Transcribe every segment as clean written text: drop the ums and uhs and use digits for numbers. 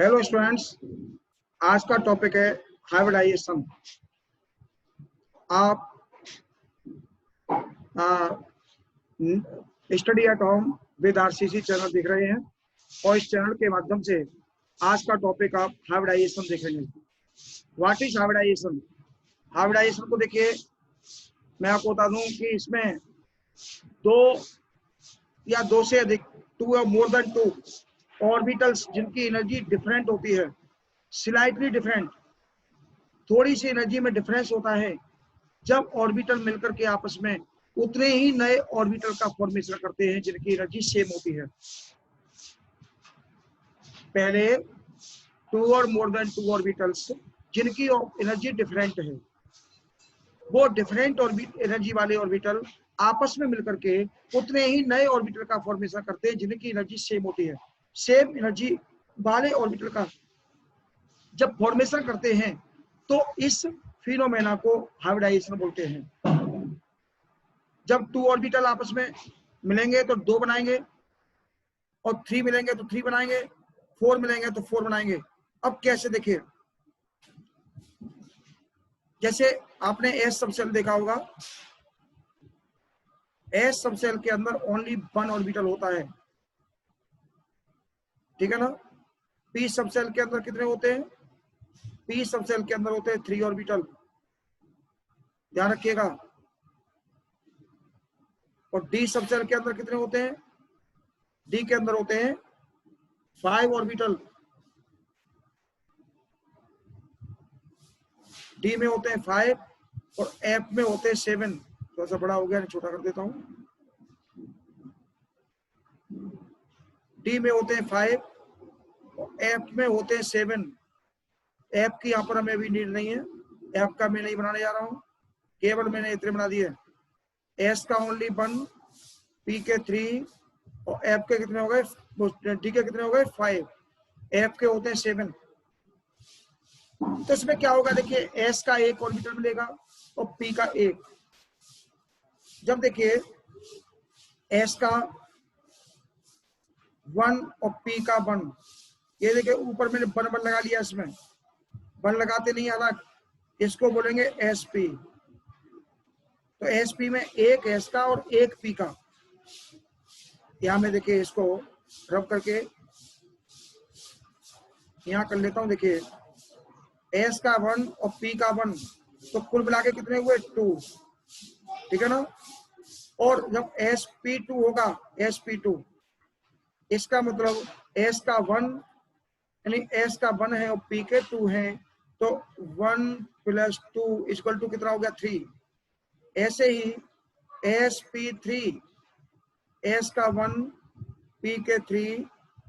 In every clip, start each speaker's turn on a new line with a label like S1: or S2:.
S1: Hello students, आज का topic है हाइब्रिडाइजेशन। आप study at home with RCC channel देख रहे हैं और इस चैनल के माध्यम से आज का टॉपिक आप हाइब्रिडाइजेशन देखेंगे। What is hybridisation? हाइब्रिडाइजेशन को देखिए, मैं आपको बता दूं कि इसमें दो या दो से अधिक, टू या मोर देन टू ऑर्बिटल्स जिनकी एनर्जी डिफरेंट होती है, स्लाइटली डिफरेंट, थोड़ी सी एनर्जी में डिफरेंस होता है। जब ऑर्बिटल मिलकर के आपस में उतने ही नए ऑर्बिटल का फॉर्मेशन करते हैं जिनकी एनर्जी सेम होती है। पहले टू और मोर देन टू ऑर्बिटल्स जिनकी एनर्जी डिफरेंट है, वो डिफरेंट एनर्जी वाले ऑर्बिटल आपस में मिलकर के उतने ही नए ऑर्बिटल का फॉर्मेशन करते हैं जिनकी एनर्जी सेम होती है। सेम एनर्जी वाले ऑर्बिटल का जब फॉर्मेशन करते हैं तो इस फिनोमेना को हाइब्रिडाइजेशन बोलते हैं। जब टू ऑर्बिटल आपस में मिलेंगे तो दो बनाएंगे, और थ्री मिलेंगे तो थ्री बनाएंगे, फोर मिलेंगे तो फोर बनाएंगे। अब कैसे देखिए, जैसे आपने एस सबसेल देखा होगा, एस सबसेल के अंदर ओनली वन ऑर्बिटल होता है, ठीक है ना। पी सबसेल के अंदर कितने होते हैं? पी सबसेल के अंदर होते हैं थ्री ऑर्बिटल, ध्यान रखिएगा। और डी सबसेल के अंदर कितने होते हैं? डी के अंदर होते हैं फाइव ऑर्बिटल, डी में होते हैं फाइव और एफ में होते हैं सेवन। थोड़ा सा बड़ा हो गया, छोटा कर देता हूं। डी में होते हैं फाइव और एफ में होते हैं सेवन। एफ की यहाँ पर हमें अभी नीड नहीं है, एफ का मैं नहीं बनाने जा रहा हूँ, केवल मैंने इतने बना दिए। एस का ओनली वन, पी के थ्री और एफ के कितने हो गए? डी के कितने हो गए? फाइव। एफ के होते हैं सेवन। तो इसमें क्या होगा, देखिए, एस का एक ऑर्बिटल मिलेगा और पी का एक। जब देखिए एस का वन और पी का वन, ये देखिए ऊपर मैंने वन वन लगा लिया, इसमें वन लगाते नहीं अलग, इसको बोलेंगे एस पी। तो एस पी में एक एस का और एक पी का, यहां में देखिए इसको रब करके यहां कर लेता हूं। देखिए एस का वन और पी का वन, तो कुल मिला के कितने हुए? टू, ठीक है ना। और जब एस पी टू होगा, एस पी टू, इसका मतलब एस का वन, यानी एस का वन है और पी के टू है, तो one plus two equal to कितना हो गया? थ्री। ऐसे ही एस पी थ्री, एस का वन, पी के थ्री,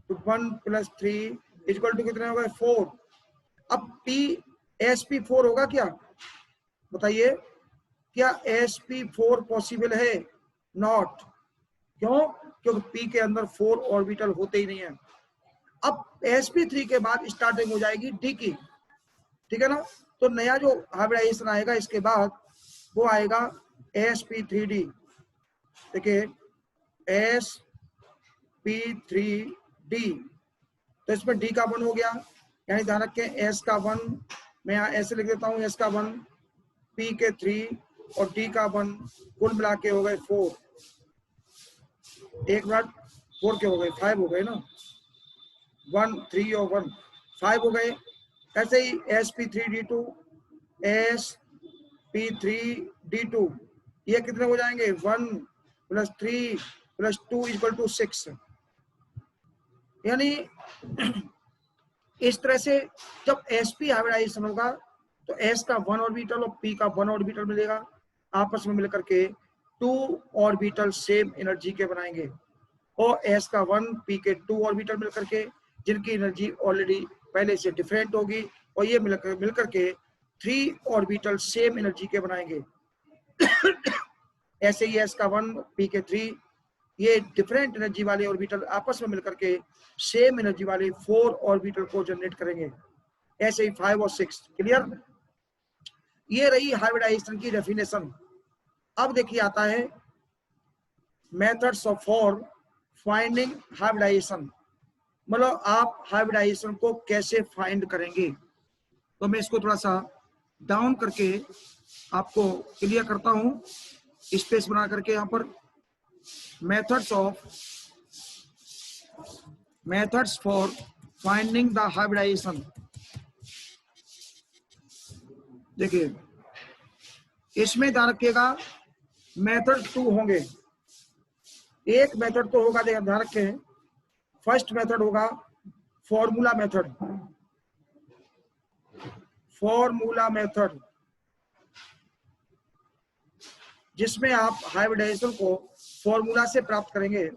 S1: तो one plus three equal to कितने हो गए? फोर। अब पी एस पी फोर होगा क्या? बताइए, क्या एस पी फोर पॉसिबल है? नॉट। क्यों? क्योंकि पी के अंदर फोर ऑर्बिटल होते ही नहीं है। अब एस पी थ्री के बाद स्टार्टिंग हो जाएगी डी की, ठीक है ना। तो नया जो हाइब्रिडाइजेशन आएगा इसके बाद वो आएगा एस पी थ्री डी। देखिए एस पी थ्री डी, तो इसमें डी का वन हो गया, यानी ध्यान रखें एस का वन, मैं यहाँ ऐसे लिख देता हूँ, एस का वन, पी के थ्री और डी का वन, कुल मिला के हो गए फोर। एक मिनट, फोर के हो गए? फाइव हो गए ना, वन थ्री और वन, फाइव हो गए। ऐसे ही S P three D two, S P three D two, ये कितने हो जाएंगे? One plus three plus two equal to six. यानी इस तरह से जब एसपी हाइब्रिडाइजेशन होगा तो एस का वन ऑर्बिटल और पी का वन ऑर्बिटल मिलेगा, आपस में मिलकर के टू ऑर्बिटल सेम एनर्जी के बनाएंगे, और एस का वन, पी के टू ऑर्बिटल मिलकर के जिनकी एनर्जी ऑलरेडी पहले से डिफरेंट होगी, और ये मिलकर के थ्री ऑर्बिटल सेम एनर्जी के बनाएंगे। ऐसे ही एस का वन, पी के थ्री, ये डिफरेंट एनर्जी वाले ऑर्बिटल आपस में मिलकर के सेम एनर्जी वाले फोर ऑर्बिटल को जनरेट करेंगे। ऐसे ही फाइव और सिक्स। क्लियर? ये रही हाइब्रिडाइजेशन की डेफिनेशन। अब देखिए आता है methods of for finding hybridization. मतलब आप हाइब्रिडाइजेशन को कैसे फाइंड करेंगे। तो मैं इसको थोड़ा सा डाउन करके आपको क्लियर करता हूं, स्पेस बना करके यहाँ पर methods for finding the hybridization. देखिए इसमें ध्यान रखिएगा मेथड 2 होंगे। एक मेथड तो होगा, ध्यान रखें, फर्स्ट मेथड होगा फॉर्मूला मेथड, जिसमें आप हाइब्रिडाइजेशन को फॉर्मूला से प्राप्त करेंगे।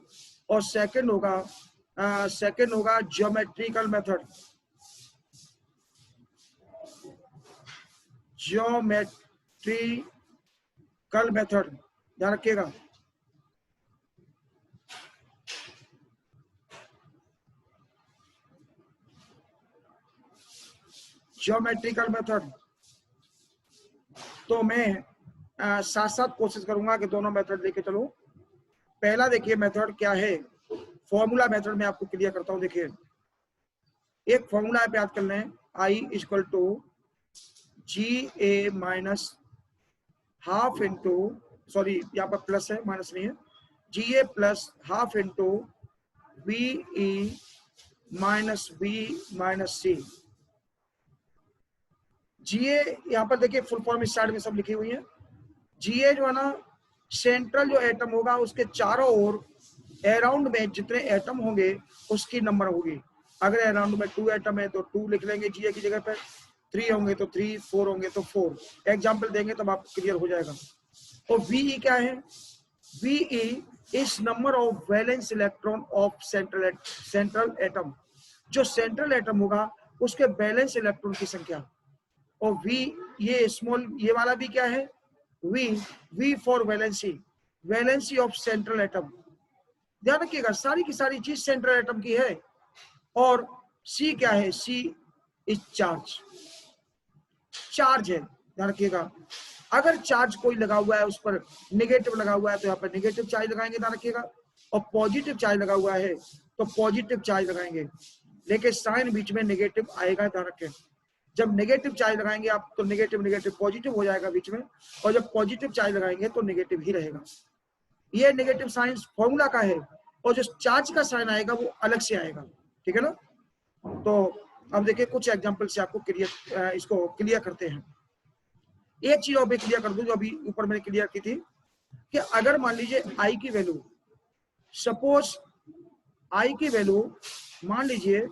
S1: और सेकंड होगा ज्योमेट्रिकल मेथड, ध्यान रखिएगा। ज्योमेट्रिकल मेथड, तो मैं साथ साथ कोशिश करूंगा कि दोनों मेथड लेके चलो। पहला देखिए मेथड क्या है, फॉर्मूला मेथड में आपको क्लियर करता हूं। देखिए एक फॉर्मूला आप याद कर लें, I equal to GA minus half into, sorry यहाँ पर प्लस है माइनस नहीं है, GA plus half into VE minus V minus C। GA यहाँ पर देखिए फुल फॉर्म इस साइड में सब लिखी हुई है। GA जो है ना, सेंट्रल जो एटम होगा उसके चारों ओर अराउंड में जितने एटम होंगे उसकी नंबर होगी। अगर अराउंड में 2 एटम है तो 2 लिख लेंगे GA की जगह पर, 3 होंगे तो 3, 4 होंगे तो 4। एग्जाम्पल देंगे तब आपको क्लियर हो जाएगा। और VE क्या है, VE is number of valence electron of central atom. जो सेंट्रल एटम होगा उसके बैलेंस इलेक्ट्रॉन की संख्या। और V ये स्मॉल ये वाला भी क्या है, V for valency of central atom. ध्यान रखिएगा सारी की सारी चीज सेंट्रल एटम की है। और C क्या है, C इज चार्ज है। ध्यान रखिएगा अगर चार्ज कोई लगा हुआ है, उस पर नेगेटिव लगा हुआ है तो यहाँ पर नेगेटिव चार्ज लगाएंगे, ध्यान रखिएगा। और पॉजिटिव चार्ज लगा हुआ है तो पॉजिटिव चार्ज लगाएंगे, लेकिन साइन बीच में नेगेटिव आएगा, ध्यान रखें। जब नेगेटिव चार्ज लगाएंगे आप तो नेगेटिव पॉजिटिव हो जाएगा बीच में, और जब पॉजिटिव चार्ज लगाएंगे तो नेगेटिव ही रहेगा। ये नेगेटिव साइन फॉर्मूला का है, और जो चार्ज का साइन आएगा वो अलग से आएगा, ठीक है ना। तो अब देखिए कुछ एग्जांपल से आपको इसको क्लियर करते हैं। एक चीज और भी क्लियर कर दूं जो अभी ऊपर मैंने क्लियर की थी, कि अगर मान लीजिए आई की वैल्यू, सपोज आई की वैल्यू मान लीजिए,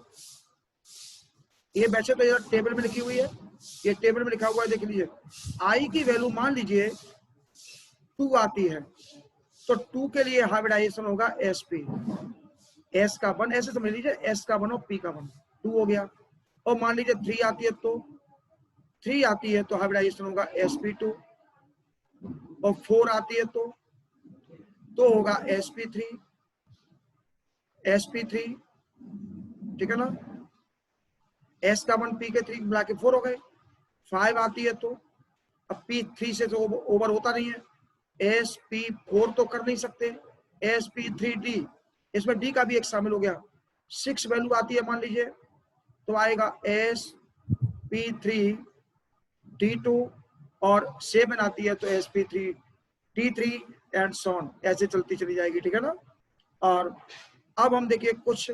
S1: ये वैसे तो टेबल में लिखी हुई है, ये टेबल में लिखा हुआ है, देख लीजिए। आई की वैल्यू मान लीजिए 2 आती है, तो 2 के लिए हाइब्रिडाइजेशन होगा sp, s का 1, ऐसे समझ लीजिए s का 1 और p का 1, 2 हो गया। और मान लीजिए 3 आती है, तो 3 आती है तो हाइब्रिडाइजेशन होगा sp2। और 4 आती है तो होगा sp3, ठीक है ना। s का 1 p के 3 मिला के 4 हो गए। 5 आती है तो, अब p 3 से तो ओवर होता नहीं है, sp4 तो कर नहीं सकते, sp3d, इसमें d का भी एक शामिल हो गया। 6 वैल्यू आती है मान लीजिए तो आएगा sp3d2, और 7 आती है तो sp3d3 एंड सो ऑन, ऐसे चलती चली जाएगी, ठीक है ना। और अब हम देखिए कुछ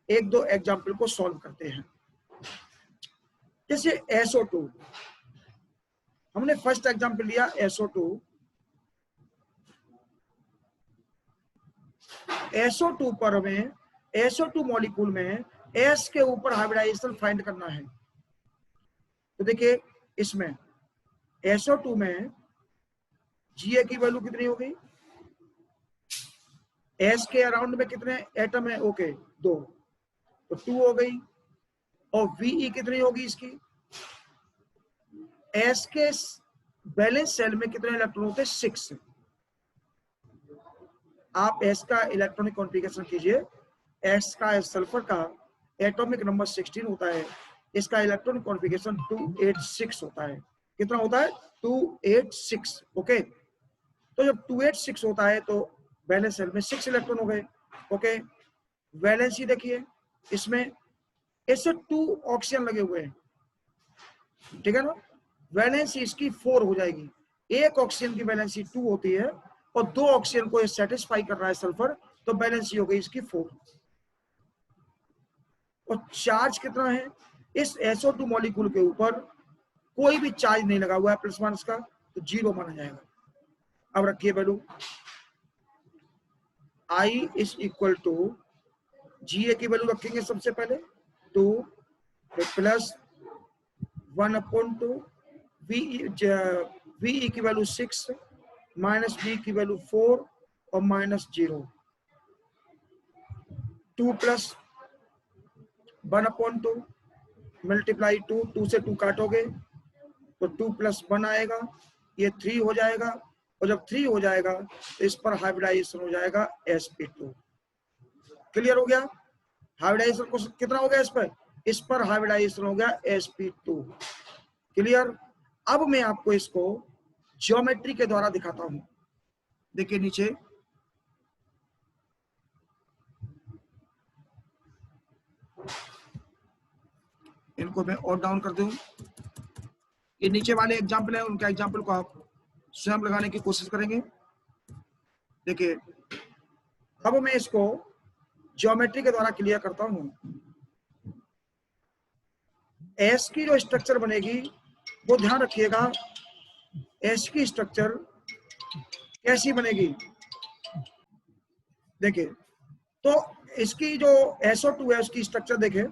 S1: 1-2 एग्जाम्पल को सॉल्व करते हैं। जैसे SO2, हमने फर्स्ट एग्जाम्पल लिया SO2 पर हमें SO2 मॉलिक्यूल में S के ऊपर हाइब्रिडाइजेशन फाइंड करना है। तो देखिए इसमें SO2 में GA की वैल्यू कितनी हो गई, S के अराउंड में कितने एटम है, ओके 2, तो 2 हो गई। और VE कितनी होगी इसकी, S के बैलेंस सेल में कितने इलेक्ट्रॉन होते हैं, 6। आप S का इलेक्ट्रॉनिक कॉन्फ़िगरेशन कीजिए, S का सल्फर का एटॉमिक नंबर 16 होता है, इसका इलेक्ट्रॉनिक कॉन्फ़िगरेशन 286 होता है। कितना होता है, 286, ओके। तो जब 286 होता है तो बैलेंस सेल में 6 इलेक्ट्रॉन हो गए, ओके। वैलेंसी देखिए इसमें ऐसे 2 ऑक्सीजन लगे हुए हैं, ठीक है ना, वैलेंसी इसकी 4 हो जाएगी। एक ऑक्सीजन की वैलेंसी 2 होती है और 2 ऑक्सीजन को सेटिस्फाई कर रहा है सल्फर, तो वैलेंसी हो गई इसकी 4। और चार्ज कितना है इस SO2 मॉलिक्यूल के ऊपर? कोई भी चार्ज नहीं लगा हुआ है प्लस माइनस का, तो 0 माना जाएगा। अब रखिए value, I is equal to GA की वैल्यू रखेंगे सबसे पहले 2, फिर प्लस 1/2, VE की वैल्यू 6, माइनस B की वैल्यू 4 और माइनस 0, 2 प्लस 1/2 मल्टीप्लाई 2, 2 से 2 काटोगे तो 2 प्लस 1 आएगा, ये 3 हो जाएगा, और जब 3 हो जाएगा तो इस पर हाइब्रिडाइजेशन हो जाएगा sp2। क्लियर हो गया? हाइब्रिडाइजेशन को कितना हो गया इस पर हाइब्रिडाइजेशन हो गया sp2। क्लियर? अब मैं आपको इसको ज्योमेट्री के द्वारा दिखाता हूं। देखिए नीचे इनको मैं और डाउन कर दूं। ये नीचे वाले एग्जाम्पल है, उनका एग्जाम्पल को आप स्वयं लगाने की कोशिश करेंगे। देखिए अब मैं इसको ज्योमेट्री के द्वारा क्लियर करता हूं। एस की जो स्ट्रक्चर बनेगी वो ध्यान रखिएगा, एस की स्ट्रक्चर कैसी बनेगी। देखिए तो इसकी जो SO2 है उसकी स्ट्रक्चर देखें,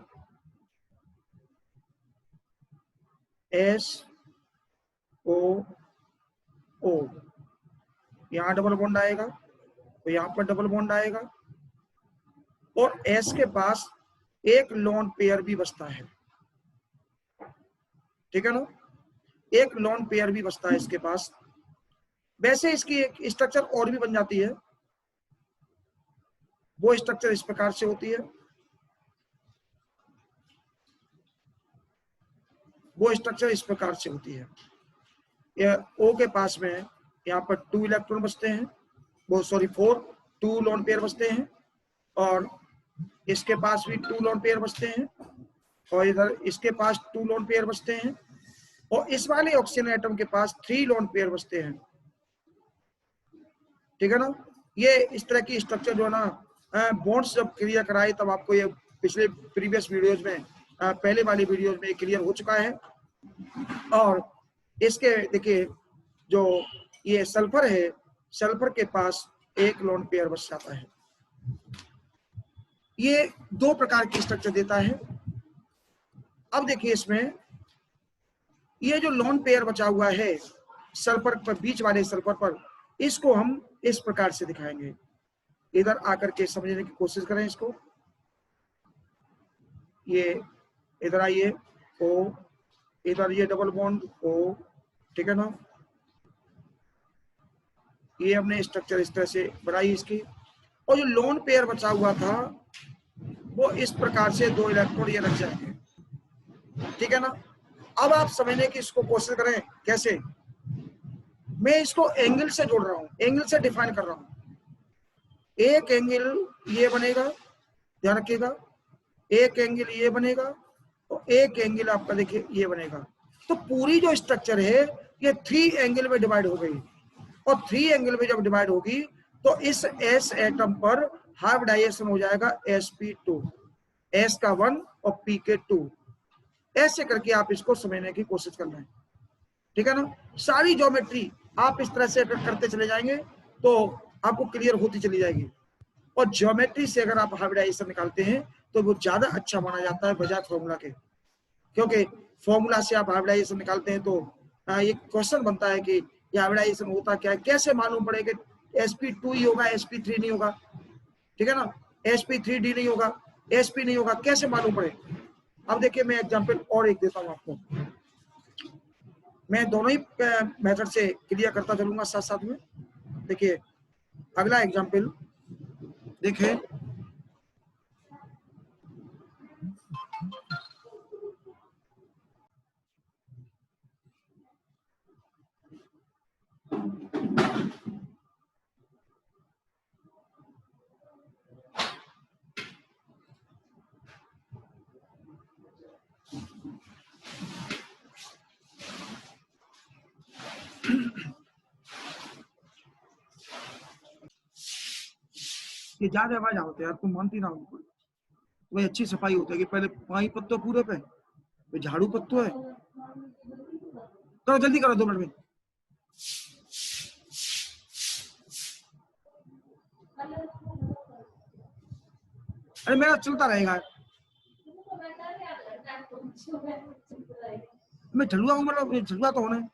S1: SO O, यहां डबल बॉन्ड आएगा तो यहां पर डबल बॉन्ड आएगा, और S के पास एक लोन पेयर भी बचता है, ठीक है ना, एक लोन पेयर भी बचता है इसके पास। वैसे इसकी एक स्ट्रक्चर और भी बन जाती है, वो स्ट्रक्चर इस प्रकार से होती है, वो स्ट्रक्चर इस प्रकार से होती है। O के पास में यहाँ पर 2 इलेक्ट्रॉन बचते हैं, वो सॉरी 2 लोन पेयर बचते हैं, और इसके पास भी 2 लोन पेयर बचते हैं, और इधर इसके पास 2 लोन पेयर बचते हैं, और इस वाले ऑक्सीजन एटम के पास 3 लोन पेयर बचते हैं, ठीक है ना। ये इस तरह की स्ट्रक्चर जो है ना, बॉन्ड्स जब क्लियर कराए तब आपको ये पिछले प्रीवियस वीडियोज में, पहले वाली वीडियोज में क्लियर हो चुका है। और इसके देखिए जो ये सल्फर है, सल्फर के पास एक लोन पेयर बच जाता है। ये 2 प्रकार की स्ट्रक्चर देता है। अब देखिए इसमें ये जो लोन पेयर बचा हुआ है सल्फर पर, बीच वाले सल्फर पर, इसको हम इस प्रकार से दिखाएंगे। इधर आकर के समझने की कोशिश करें इसको। ये इधर आइए, O, इधर ये डबल बॉन्ड O, ठीक है ना। ये हमने स्ट्रक्चर इस तरह से बनाई इसकी, और जो लोन पेयर बचा हुआ था वो इस प्रकार से 2 इलेक्ट्रॉन ये रख जाएंगे, ठीक है ना। अब आप समझने की इसको कोशिश करें कैसे। मैं इसको एंगल से जोड़ रहा हूं, एंगल से डिफाइन कर रहा हूं। एक एंगल ये बनेगा, ध्यान रखिएगा, एक एंगल ये बनेगा, और एक एंगल आपका देखिए ये बनेगा। तो पूरी जो स्ट्रक्चर है ये 3 एंगल में डिवाइड हो गई, और 3 एंगल में जब डिवाइड होगी तो इस S एटम पर हाइब्रिडाइजेशन हो जाएगा sp2, S का 1 और P के 2। ऐसे करके आप इसको समझने की कोशिश करना है, ठीक है ना। सारी ज्योमेट्री आप इस तरह से करते चले जाएंगे तो आपको क्लियर होती चली जाएगी। और ज्योमेट्री से अगर आप हाइब्रिडाइजेशन निकालते हैं तो वो ज्यादा अच्छा माना जाता है बजाय फॉर्मूला के, क्योंकि फॉर्मूला से आप हाइब्रिडाइजेशन निकालते हैं तो ये क्वेश्चन बनता है कि ये हाइब्रिडाइजेशन होता क्या है, कैसे मालूम पड़ेगा sp2 ही होगा, sp3 नहीं होगा, ठीक है ना, sp3d नहीं होगा, sp नहीं होगा, कैसे मालूम पड़े। अब देखिए मैं एग्जांपल और एक देता हूं आपको, मैं दोनों ही मेथड से क्लियर करता चलूंगा साथ साथ में। देखिए अगला एग्जांपल देखिए, इसके ज्यादा आवाज होते यार, तुम मानती ना हो। वही अच्छी सफाई होती है कि पहले 5 पत्तों पूरे पे, फिर झाड़ू पत्तों है। करो जल्दी करो, 2 मिनट में। अरे मेरा चलता रहेगा, मैं झलुआ हूँ, मतलब झलुआ तो होना है।